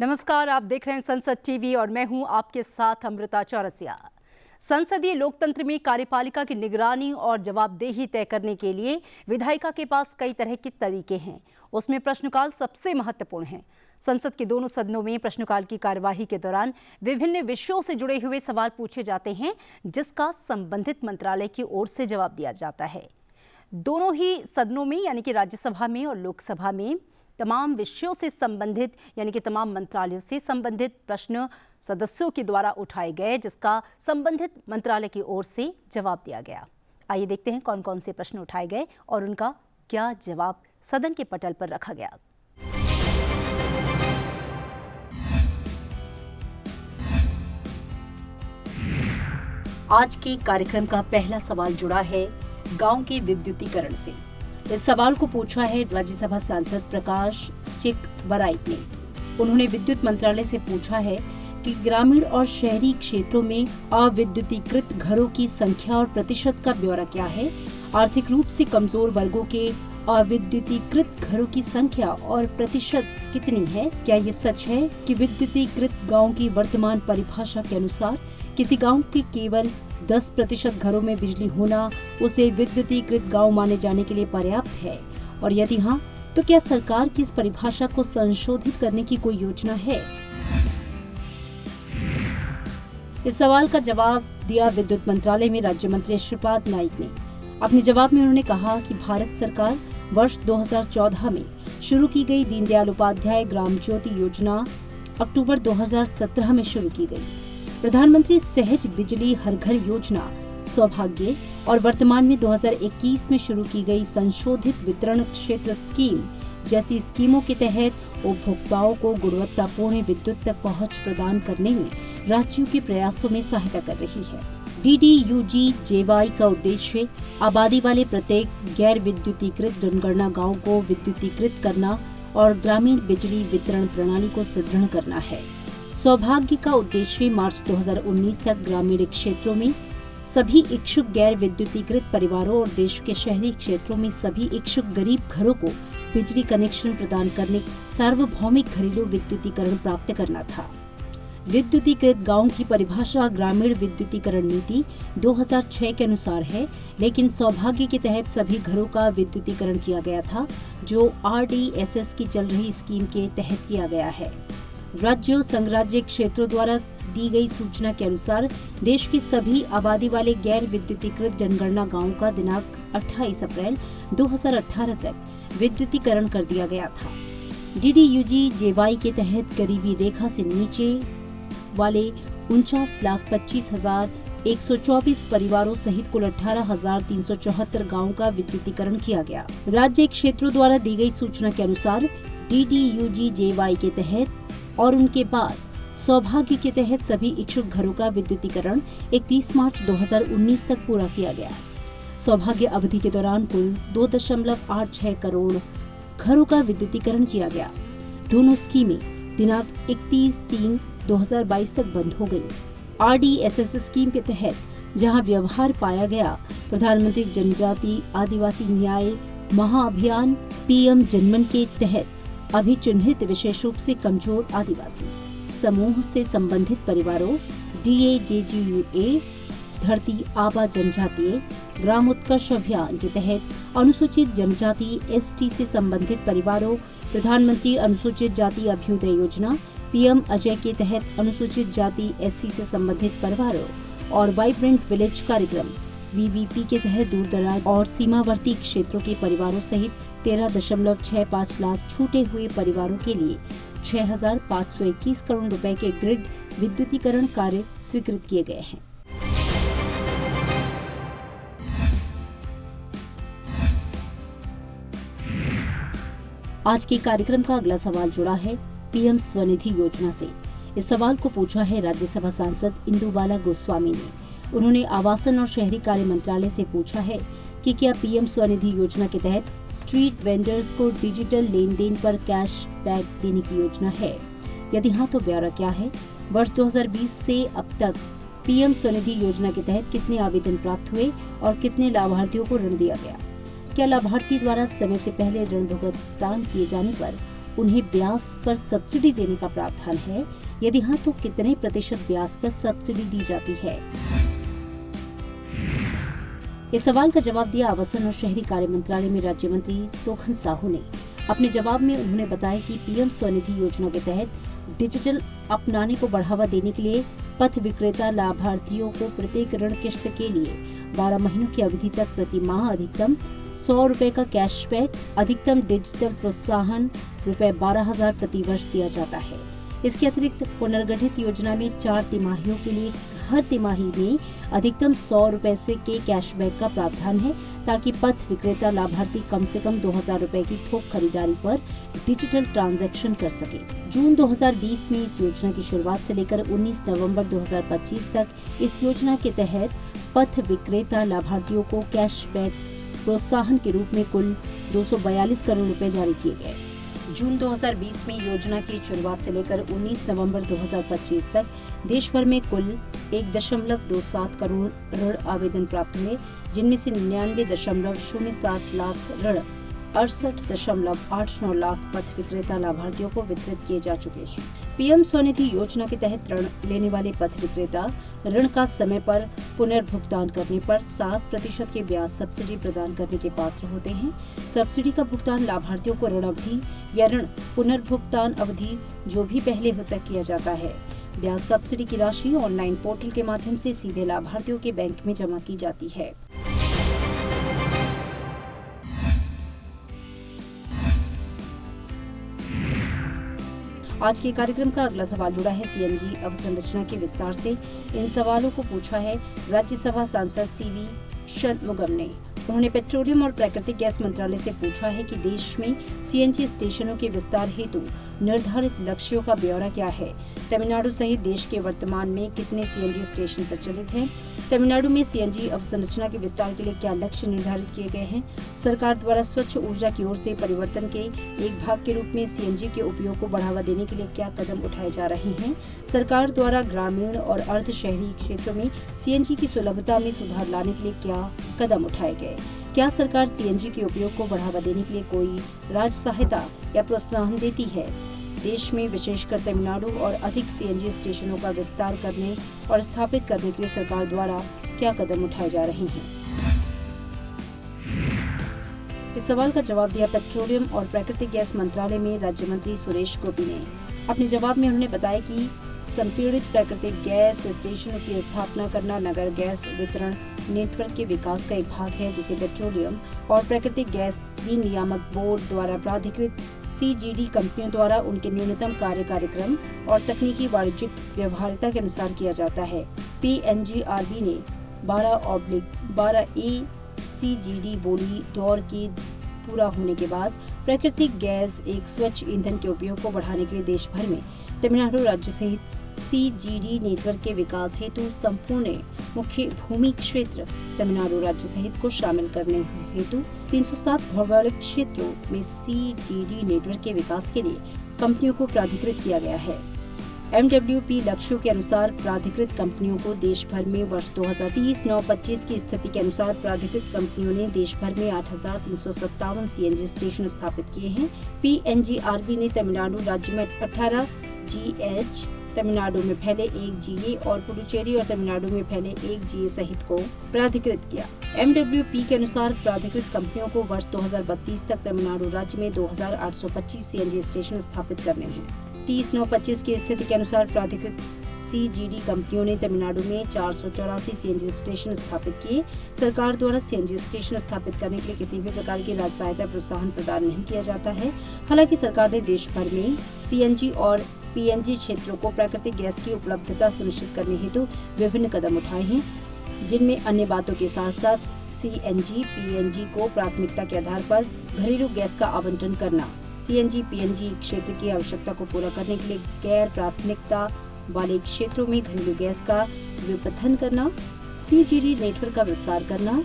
नमस्कार, आप देख रहे हैं संसद टीवी और मैं हूं आपके साथ अमृता चौरसिया। संसदीय लोकतंत्र में कार्यपालिका की निगरानी और जवाबदेही तय करने के लिए विधायिका के पास कई तरह के तरीके हैं। उसमें प्रश्नकाल सबसे महत्वपूर्ण है। संसद के दोनों सदनों में प्रश्नकाल की कार्यवाही के दौरान विभिन्न विषयों से जुड़े हुए सवाल पूछे जाते हैं, जिसका संबंधित मंत्रालय की ओर से जवाब दिया जाता है। दोनों ही सदनों में यानी कि राज्यसभा में और लोकसभा में तमाम विषयों से संबंधित यानी कि तमाम मंत्रालयों से संबंधित प्रश्न सदस्यों के द्वारा उठाए गए, जिसका संबंधित मंत्रालय की ओर से जवाब दिया गया। आइए देखते हैं कौन कौन से प्रश्न उठाए गए और उनका क्या जवाब सदन के पटल पर रखा गया। आज के कार्यक्रम का पहला सवाल जुड़ा है गांव के विद्युतीकरण से। इस सवाल को पूछा है राज्यसभा सांसद प्रकाश चिक-बराइक ने। उन्होंने विद्युत मंत्रालय से पूछा है कि ग्रामीण और शहरी क्षेत्रों में अविद्युतीकृत घरों की संख्या और प्रतिशत का ब्यौरा क्या है। आर्थिक रूप से कमजोर वर्गों के अविद्युतीकृत घरों की संख्या और प्रतिशत कितनी है। क्या ये सच है कि विद्युतीकृत गाँव की वर्तमान परिभाषा के अनुसार किसी गाँव के केवल 10% घरों में बिजली होना उसे विद्युतीकृत गांव माने जाने के लिए पर्याप्त है, और यदि हाँ तो क्या सरकार की इस परिभाषा को संशोधित करने की कोई योजना है। इस सवाल का जवाब दिया विद्युत मंत्रालय में राज्य मंत्री श्रीपाद नाइक ने। अपने जवाब में उन्होंने कहा कि भारत सरकार वर्ष 2014 में शुरू की गई दीनदयाल उपाध्याय ग्राम ज्योति योजना अक्टूबर 2017 में शुरू की गई। प्रधानमंत्री सहज बिजली हर घर योजना सौभाग्य और वर्तमान में 2021 में शुरू की गई संशोधित वितरण क्षेत्र स्कीम जैसी स्कीमों के तहत उपभोक्ताओं को गुणवत्तापूर्ण विद्युत तक पहुंच प्रदान करने में राज्यों के प्रयासों में सहायता कर रही है। DDUGJY का उद्देश्य आबादी वाले प्रत्येक गैर विद्युतीकृत जनगणना गाँव को विद्युतीकृत करना और ग्रामीण बिजली वितरण प्रणाली को सुदृढ़ करना है। सौभाग्य का उद्देश्य मार्च 2019 तक ग्रामीण क्षेत्रों में सभी इच्छुक गैर विद्युतीकृत परिवारों और देश के शहरी क्षेत्रों में सभी इच्छुक गरीब घरों को बिजली कनेक्शन प्रदान करने सार्वभौमिक घरेलू विद्युतीकरण प्राप्त करना था। विद्युतीकृत गाँव की परिभाषा ग्रामीण विद्युतीकरण नीति 2006 के अनुसार है, लेकिन सौभाग्य के तहत सभी घरों का विद्युतीकरण किया गया था, जो RDSS की चल रही स्कीम के तहत किया गया है। राज्यों संघराज्य क्षेत्रों द्वारा दी गई सूचना के अनुसार देश की सभी आबादी वाले गैर विद्युतीकृत जनगणना गाँवों का दिनांक 28 अप्रैल 2018 तक विद्युतीकरण कर दिया गया था। DDUGJY के तहत गरीबी रेखा से नीचे वाले 49,25,124 परिवारों सहित कुल 18,374 गाँवों का विद्युतीकरण किया गया। राज्य क्षेत्रों द्वारा दी गई सूचना के अनुसार DDUGJY के तहत और उनके बाद सौभाग्य के तहत सभी इच्छुक घरों का विद्युतीकरण 31 मार्च 2019 तक पूरा किया गया। सौभाग्य अवधि के दौरान कुल 2.86 करोड़ घरों का विद्युतीकरण किया गया। दोनों स्कीमें दिनांक 31/3/2022 तक बंद हो गयी। RDSS स्कीम के तहत जहां व्यवहार पाया गया, प्रधानमंत्री जनजाति आदिवासी न्याय महाअभियान PM जनमन के तहत अभी चिन्हित विशेष रूप से कमजोर आदिवासी समूह से संबंधित परिवारों DAJGUA धरती आबा जनजातीय ग्राम उत्कर्ष अभियान के तहत अनुसूचित जनजाति ST से संबंधित परिवारों प्रधानमंत्री अनुसूचित जाति अभ्युदय योजना PM अजय के तहत अनुसूचित जाति SC से संबंधित परिवारों और वाइब्रेंट विलेज कार्यक्रम VVP के तहत दूरदराज और सीमावर्ती क्षेत्रों के परिवारों सहित 13.65 लाख छूटे हुए परिवारों के लिए 6,521 करोड़ रुपए के ग्रिड विद्युतीकरण कार्य स्वीकृत किए गए हैं। आज के कार्यक्रम का अगला सवाल जुड़ा है PM स्वनिधि योजना से। इस सवाल को पूछा है राज्यसभा सांसद इंदुबाला गोस्वामी ने। उन्होंने आवासन और शहरी कार्य मंत्रालय से पूछा है कि क्या PM स्वनिधि योजना के तहत स्ट्रीट वेंडर्स को डिजिटल लेन देन पर कैश बैक देने की योजना है। यदि हाँ तो ब्यौरा क्या है। वर्ष 2020 से अब तक PM स्वनिधि योजना के तहत कितने आवेदन प्राप्त हुए और कितने लाभार्थियों को ऋण दिया गया। क्या लाभार्थी द्वारा समय से पहले ऋण भुगतान किए जाने पर उन्हें ब्याज पर सब्सिडी देने का प्रावधान है? यदि हाँ, तो कितने प्रतिशत ब्याज पर सब्सिडी दी जाती है? इस सवाल का जवाब दिया आवासन और शहरी कार्य मंत्रालय में राज्य मंत्री तोखन साहू ने। अपने जवाब में उन्होंने बताया कि पीएम स्वनिधि योजना के तहत डिजिटल अपनाने को बढ़ावा देने के लिए पथ विक्रेता लाभार्थियों को प्रत्येक ऋण किश्त के लिए 12 महीनों की अवधि तक प्रति माह अधिकतम 100 रुपए का कैशबैक, अधिकतम डिजिटल प्रोत्साहन रुपए 12,000 प्रति वर्ष दिया जाता है। इसके अतिरिक्त पुनर्गठित योजना में 4 तिमाहियों के लिए हर तिमाही में अधिकतम 100 रुपए से के कैशबैक का प्रावधान है, ताकि पथ विक्रेता लाभार्थी कम से कम 2,000 रुपए की थोक खरीदारी पर डिजिटल ट्रांजैक्शन कर सके। जून 2020 में इस योजना की शुरुआत से लेकर 19 नवंबर 2025 तक इस योजना के तहत पथ विक्रेता लाभार्थियों को कैशबैक प्रोत्साहन के रूप में कुल 242 करोड़ रुपए जारी किए गए। जून 2020 में योजना की शुरुआत से लेकर 19 नवंबर 2025 तक देश भर में कुल 1.27 करोड़ ऋण आवेदन प्राप्त हुए, जिनमें से 99.07 लाख ऋण 68.89 लाख पथ विक्रेता लाभार्थियों को वितरित किए जा चुके हैं। पीएम स्वनिधि योजना के तहत ऋण लेने वाले पथ विक्रेता ऋण का समय पर पुनर्भुगतान करने पर 7% के ब्याज सब्सिडी प्रदान करने के पात्र होते हैं। सब्सिडी का भुगतान लाभार्थियों को ऋण अवधि या ऋण पुनर्भुगतान अवधि जो भी पहले हो तक किया जाता है। ब्याज सब्सिडी की राशि ऑनलाइन पोर्टल के माध्यम से सीधे लाभार्थियों के बैंक में जमा की जाती है। आज के कार्यक्रम का अगला सवाल जुड़ा है सीएनजी अवसंरचना के विस्तार से। इन सवालों को पूछा है राज्यसभा सांसद सीवी षणमुगम ने। उन्होंने पेट्रोलियम और प्राकृतिक गैस मंत्रालय से पूछा है कि देश में सीएनजी स्टेशनों के विस्तार हेतु निर्धारित लक्ष्यों का ब्यौरा क्या है। तमिलनाडु सहित देश के वर्तमान में कितने सीएनजी स्टेशन प्रचलित हैं? तमिलनाडु में सीएनजी अवसंरचना के विस्तार के लिए क्या लक्ष्य निर्धारित किए गए हैं? सरकार द्वारा स्वच्छ ऊर्जा की ओर से परिवर्तन के एक भाग के रूप में सीएनजी के उपयोग को बढ़ावा देने के लिए क्या कदम उठाए जा रहे हैं? सरकार द्वारा ग्रामीण और अर्ध शहरी क्षेत्रों में सीएनजी की सुलभता में सुधार लाने के लिए क्या कदम उठाए गए? क्या सरकार सीएनजी के उपयोग को बढ़ावा देने के लिए कोई राज्य सहायता या प्रोत्साहन देती है? देश में विशेषकर तमिलनाडु और अधिक सीएनजी स्टेशनों का विस्तार करने और स्थापित करने के लिए सरकार द्वारा क्या कदम उठाए जा रहे हैं? इस सवाल का जवाब दिया पेट्रोलियम और प्राकृतिक गैस मंत्रालय में राज्य मंत्री सुरेश गोपी ने। अपने जवाब में उन्होंने बताया कि संपीड़ित प्राकृतिक गैस स्टेशनों की स्थापना करना नगर गैस वितरण नेटवर्क के विकास का एक भाग है, जिसे पेट्रोलियम और प्राकृतिक गैस विनियामक बोर्ड द्वारा प्राधिकृत सीजीडी कंपनियों द्वारा उनके न्यूनतम कार्य कार्यक्रम और तकनीकी वाणिज्यिक व्यवहार्यता के अनुसार किया जाता है। पीएनजीआरबी ने 12/12A सीजीडी बोली दौर के पूरा होने के बाद प्राकृतिक गैस एक स्वच्छ ईंधन के उपयोग को बढ़ाने के लिए देश भर में तमिलनाडु राज्य सहित सीजीडी नेटवर्क के विकास हेतु संपूर्ण मुख्य भूमि क्षेत्र तमिलनाडु राज्य सहित को शामिल करने हेतु 307 भौगोलिक क्षेत्रों में सीजीडी नेटवर्क के विकास के लिए कंपनियों को प्राधिकृत किया गया है। MWP लक्ष्यों के अनुसार प्राधिकृत कंपनियों को देश भर में वर्ष 2030-9-25 की स्थिति के अनुसार प्राधिकृत कंपनियों ने देश भर में 8,357 सीएनजी स्टेशन स्थापित किए हैं। पीएनजीआरबी ने तमिलनाडु राज्य में 18 GH, तमिलनाडु में फैले 1 GA और पुडुचेरी और तमिलनाडु में फैले 1 GA सहित को प्राधिकृत किया। MWP के अनुसार प्राधिकृत कंपनियों को वर्ष 2032 तक तमिलनाडु राज्य में 2,825 सीएनजी स्टेशन स्थापित करने हैं। 30-9-25 की स्थिति के अनुसार प्राधिकृत सीजीडी कंपनियों ने तमिलनाडु में 484 सीएनजी स्टेशन स्थापित किए। सरकार द्वारा सीएनजी स्टेशन स्थापित करने के लिए किसी भी प्रकार की राज्य सहायता प्रोत्साहन प्रदान नहीं किया जाता है। हालांकि सरकार ने देश भर में सीएनजी और पीएनजी क्षेत्रों को प्राकृतिक गैस की उपलब्धता सुनिश्चित करने हेतु विभिन्न कदम उठाए हैं, जिनमें अन्य बातों के साथ साथ सीएनजी पीएनजी को प्राथमिकता के आधार पर घरेलू गैस का आवंटन करना, सीएनजी पीएनजी क्षेत्र की आवश्यकता को पूरा करने के लिए गैर प्राथमिकता वाले क्षेत्रों में घरेलू गैस का विपथन करना, सीजीडी नेटवर्क का विस्तार करना,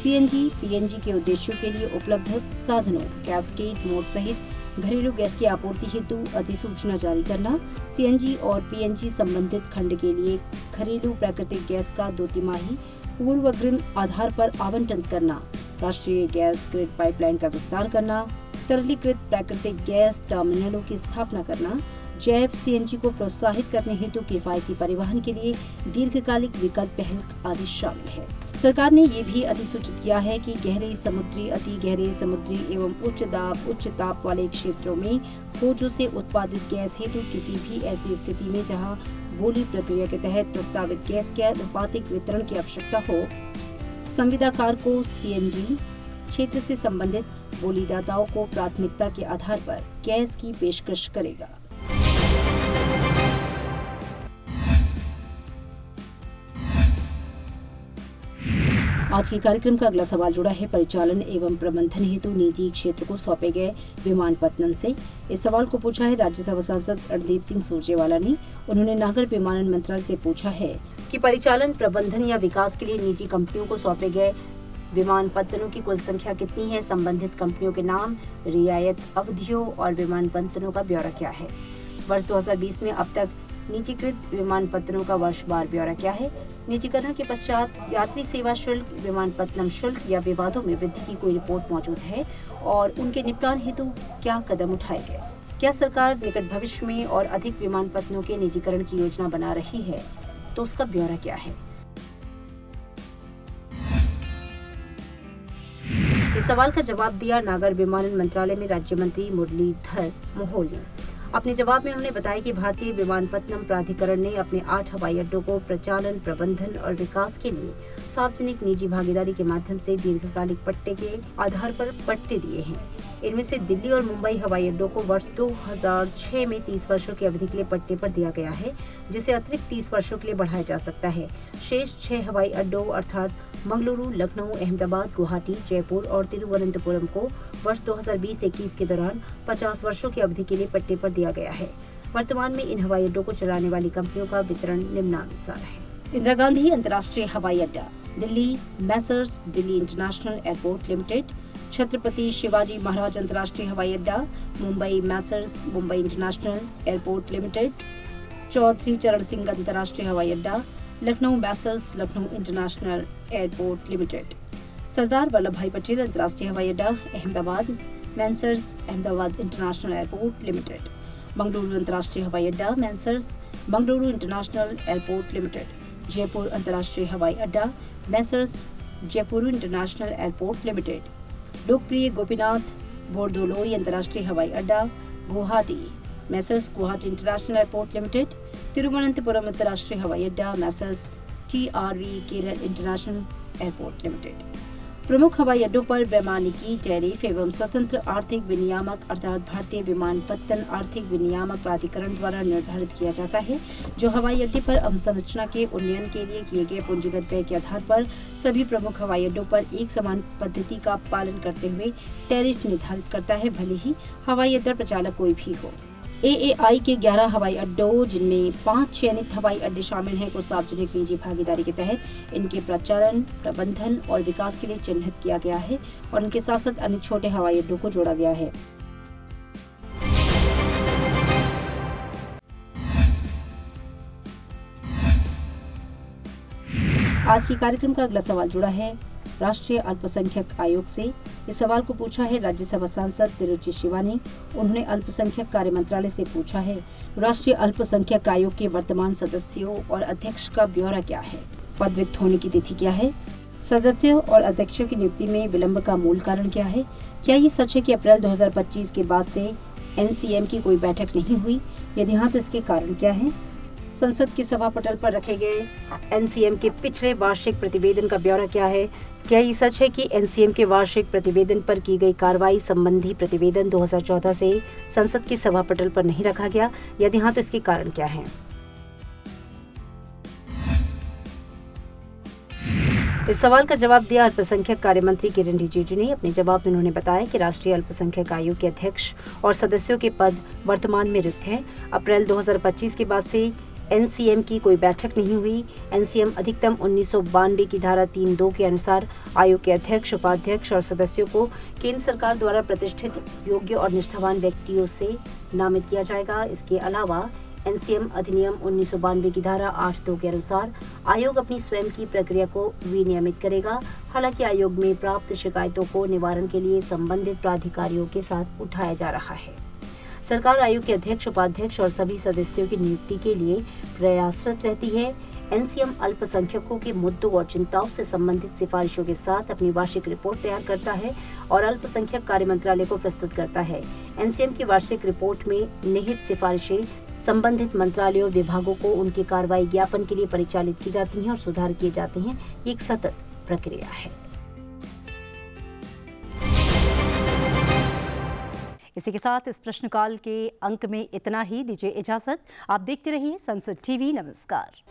सीएनजी पीएनजी के उद्देश्यों के लिए उपलब्ध साधनों कैस्केड मोड सहित घरेलू गैस की आपूर्ति हेतु अधिसूचना जारी करना, सीएनजी और पीएनजी संबंधित खंड के लिए घरेलू प्राकृतिक गैस का 2 तिमाही पूर्वाग्रिम आधार पर आवंटन करना, राष्ट्रीय गैस ग्रिड पाइपलाइन का विस्तार करना, तरलीकृत प्राकृतिक गैस टर्मिनलों की स्थापना करना, जैव सीएनजी को प्रोत्साहित करने हेतु किफायती परिवहन के लिए दीर्घकालिक विकल्प पहल आदि शामिल है। सरकार ने ये भी अधिसूचित किया है कि गहरे समुद्री, अति गहरे समुद्री एवं उच्च ताप वाले क्षेत्रों में खोजों से उत्पादित गैस हेतु किसी भी ऐसी स्थिति में जहां बोली प्रक्रिया के तहत प्रस्तावित गैस के आनुपातिक वितरण की आवश्यकता हो, संविदाकार को सीएनजी क्षेत्र से संबंधित बोलीदाताओं को प्राथमिकता के आधार पर गैस की पेशकश करेगा। आज के कार्यक्रम का अगला सवाल जुड़ा है परिचालन एवं प्रबंधन हेतु निजी क्षेत्र को सौंपे गए विमानपत्तन से। इस सवाल को पूछा है राज्यसभा सांसद रणदीप सिंह सुरजेवाला ने। उन्होंने नागर विमानन मंत्रालय से पूछा है कि परिचालन, प्रबंधन या विकास के लिए निजी कंपनियों को सौंपे गए विमानपत्तनों की कुल संख्या कितनी है, संबंधित कंपनियों के नाम, रियायत अवधियों और विमानपत्तनों का ब्यौरा क्या है। वर्ष 2020 में अब तक निजीकृत विमानपत्तनों का वर्षवार ब्यौरा क्या है। निजीकरण के पश्चात यात्री सेवा शुल्क, विमानपत्तनम शुल्क या विवादों में वृद्धि की कोई रिपोर्ट मौजूद है और उनके निपटान हेतु क्या कदम उठाए गए। क्या सरकार निकट भविष्य में और अधिक विमानपत्तनों के निजीकरण की योजना बना रही है, तो उसका ब्यौरा क्या है। इस सवाल का जवाब दिया नागर विमानन मंत्रालय में राज्य मंत्री मुरलीधर मोहोल ने। अपने जवाब में उन्होंने बताया कि भारतीय विमानपत्तनम प्राधिकरण ने अपने 8 हवाई अड्डों को प्रचालन, प्रबंधन और विकास के लिए सार्वजनिक निजी भागीदारी के माध्यम से दीर्घकालिक पट्टे के आधार पर पट्टे दिए हैं। इनमें से दिल्ली और मुंबई हवाई अड्डों को वर्ष 2006 में 30 वर्षों की अवधि के लिए पट्टे पर दिया गया है, जिसे अतिरिक्त 30 वर्षों के लिए बढ़ाया जा सकता है। शेष 6 हवाई अड्डों अर्थात मंगलुरु, लखनऊ, अहमदाबाद, गुवाहाटी, जयपुर और तिरुवनंतपुरम को वर्ष 2020-21 के दौरान 50 वर्षों की अवधि के लिए पट्टे पर दिया गया है। वर्तमान में इन हवाई अड्डों को चलाने वाली कंपनियों का वितरण निम्नानुसार है। इंदिरा गांधी अंतर्राष्ट्रीय हवाई अड्डा, Delhi, Messrs Delhi international airport limited. Chhatrapati Shivaji Maharaj अंतर्राष्ट्रीय हवाई अड्डा, Mumbai, Messrs Mumbai international airport limited. Chaudhary Charan Singh अंतर्राष्ट्रीय हवाई अड्डा, Lucknow, Messrs Lucknow international airport limited. Sardar Vallabhbhai Patel अंतर्राष्ट्रीय हवाई अड्डा, Ahmedabad, Messrs Ahmedabad international airport limited. Bengaluru अंतर्राष्ट्रीय हवाई अड्डा, Messrs Bengaluru international airport limited. Jaipur अंतर्राष्ट्रीय हवाई अड्डा, Messrs Jaipur international airport limited. Lokpriya Gopinath Bordoloi अंतर्राष्ट्रीय हवाई अड्डा, Guwahati, Messrs Guwahati international airport limited. Thiruvananthapuram अंतर्राष्ट्रीय हवाई अड्डा, Messrs TRV Kerala international airport limited. प्रमुख हवाई अड्डों पर वैमानिकी टैरिफ एवं स्वतंत्र आर्थिक विनियामक अर्थात भारतीय विमानपत्तन आर्थिक विनियामक प्राधिकरण द्वारा निर्धारित किया जाता है, जो हवाई अड्डे पर अवसंरचना के उन्नयन के लिए किए गए पूंजीगत व्यय के आधार पर सभी प्रमुख हवाई अड्डों पर एक समान पद्धति का पालन करते हुए टैरिफ निर्धारित करता है, भले ही हवाई अड्डा प्रचालक कोई भी हो। AAI के 11 हवाई अड्डों, जिनमें 5 चयनित हवाई अड्डे शामिल हैं, को सार्वजनिक निजी भागीदारी के तहत इनके प्रचालन, प्रबंधन और विकास के लिए चिन्हित किया गया है और इनके साथ साथ अन्य छोटे हवाई अड्डों को जोड़ा गया है। आज के कार्यक्रम का अगला सवाल जुड़ा है राष्ट्रीय अल्पसंख्यक आयोग से। इस सवाल को पूछा है राज्यसभा सांसद तिरुचि शिवा ने। उन्होंने अल्पसंख्यक कार्य मंत्रालय से पूछा है, राष्ट्रीय अल्पसंख्यक आयोग के वर्तमान सदस्यों और अध्यक्ष का ब्यौरा क्या है, पद रिक्त होने की तिथि क्या है, सदस्यों और अध्यक्षों की नियुक्ति में विलंब का मूल कारण क्या है, क्या ये सच है कि अप्रैल 2025 के बाद से NCM की कोई बैठक नहीं हुई, यदि हाँ तो इसके कारण क्या है। संसद के सभा पटल पर रखे गए NCM के पिछले वार्षिक प्रतिवेदन का ब्यौरा क्या है। क्या ये सच है कि NCM के वार्षिक प्रतिवेदन पर की गई कार्रवाई संबंधी प्रतिवेदन 2014 से संसद के सभा पटल पर नहीं रखा गया, यदि हाँ तो इसके कारण क्या है। इस सवाल का जवाब दिया अल्पसंख्यक कार्य मंत्री किरेन रिजिजू ने। अपने जवाब में उन्होंने बताया कि राष्ट्रीय अल्पसंख्यक आयोग के अध्यक्ष और सदस्यों के पद वर्तमान में रिक्त हैं। अप्रैल 2025 के बाद से NCM की कोई बैठक नहीं हुई। NCM अधिकतम 1992 की धारा 3(2) के अनुसार आयोग के अध्यक्ष, उपाध्यक्ष और सदस्यों को केंद्र सरकार द्वारा प्रतिष्ठित, योग्य और निष्ठावान व्यक्तियों से नामित किया जाएगा। इसके अलावा एनसीएम अधिनियम 1992 की धारा 8(2) के अनुसार आयोग अपनी स्वयं की प्रक्रिया को विनियमित करेगा। हालांकि आयोग में प्राप्त शिकायतों को निवारण के लिए संबंधित प्राधिकारियों के साथ उठाया जा रहा है। सरकार आयोग के अध्यक्ष, उपाध्यक्ष और सभी सदस्यों की नियुक्ति के लिए प्रयासरत रहती है। एनसीएम अल्पसंख्यकों के मुद्दों और चिंताओं से संबंधित सिफारिशों के साथ अपनी वार्षिक रिपोर्ट तैयार करता है और अल्पसंख्यक कार्य मंत्रालय को प्रस्तुत करता है। एनसीएम की वार्षिक रिपोर्ट में निहित सिफारिशें संबंधित मंत्रालयों, विभागों को उनके कार्रवाई ज्ञापन के लिए परिचालित की जाती हैं और सुधार किए जाते हैं। ये एक सतत प्रक्रिया है। इसी के साथ इस प्रश्नकाल के अंक में इतना ही। दीजिए इजाजत। आप देखते रहिए संसद टीवी। नमस्कार।